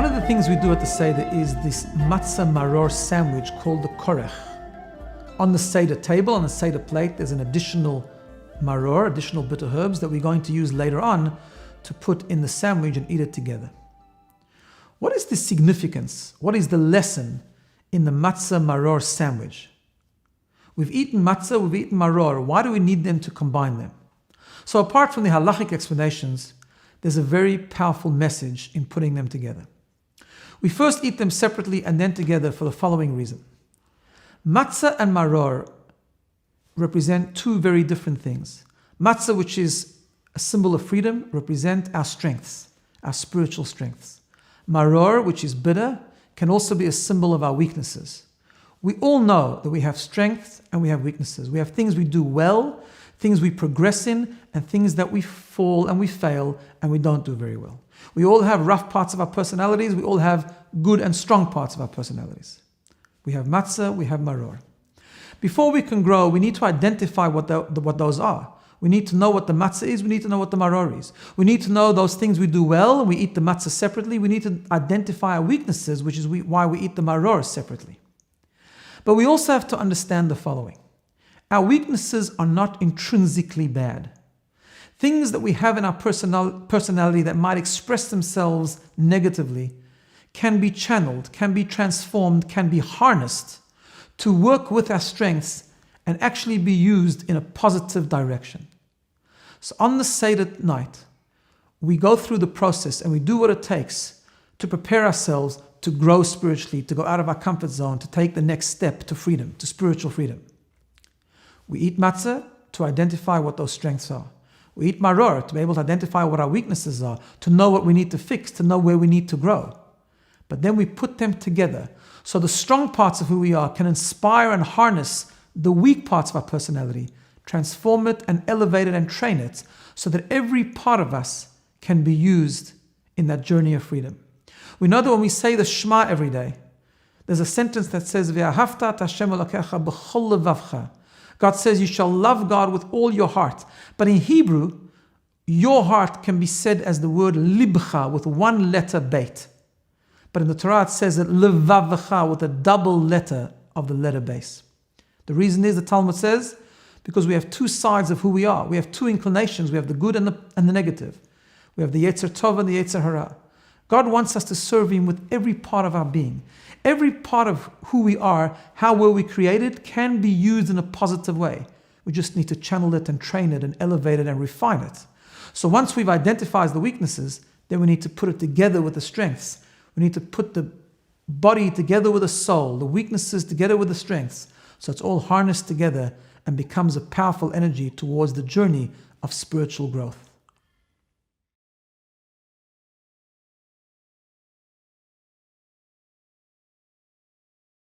One of the things we do at the Seder is this Matzah maror sandwich called the korech. On the Seder table, on the Seder plate, there's an additional maror, additional bitter herbs that we're going to use later on to put in the sandwich and eat it together. What is the significance? What is the lesson in the Matzah maror sandwich? We've eaten matzah, we've eaten maror. Why do we need them to combine them? So apart from the halachic explanations, there's a very powerful message in putting them together. We first eat them separately and then together for the following reason. Matzah and maror represent two very different things. Matzah, which is a symbol of freedom, represent our strengths, our spiritual strengths. Maror, which is bitter, can also be a symbol of our weaknesses. We all know that we have strengths and we have weaknesses. We have things we do well, things we progress in, and things that we fall and we fail and we don't do very well. We all have rough parts of our personalities. We all have good and strong parts of our personalities. We have matzah, we have maror. Before we can grow, we need to identify what those are. We need to know what the matzah is. We need to know what the maror is. We need to know those things we do well, and we eat the matzah separately. We need to identify our weaknesses, which is why we eat the maror separately. But we also have to understand the following. Our weaknesses are not intrinsically bad. Things that we have in our personality that might express themselves negatively can be channeled, can be transformed, can be harnessed to work with our strengths and actually be used in a positive direction. So on the Seder night, we go through the process and we do what it takes to prepare ourselves to grow spiritually, to go out of our comfort zone, to take the next step to freedom, to spiritual freedom. We eat matzah to identify what those strengths are. We eat maror to be able to identify what our weaknesses are, to know what we need to fix, to know where we need to grow. But then we put them together so the strong parts of who we are can inspire and harness the weak parts of our personality, transform it and elevate it and train it so that every part of us can be used in that journey of freedom. We know that when we say the Shema every day, there's a sentence that says, V'ahavta et Hashem Elokecha b'chol levavcha. God says you shall love God with all your heart. But in Hebrew, your heart can be said as the word libcha with one letter bait. But in the Torah it says it levavcha with a double letter of the letter base. The reason is, the Talmud says, because we have two sides of who we are. We have two inclinations. We have the good and the negative. We have the Yetzer Tov and the Yetzer Hara. God wants us to serve Him with every part of our being. Every part of who we are, how were we created, can be used in a positive way. We just need to channel it and train it and elevate it and refine it. So once we've identified the weaknesses, then we need to put it together with the strengths. We need to put the body together with the soul, the weaknesses together with the strengths. So it's all harnessed together and becomes a powerful energy towards the journey of spiritual growth.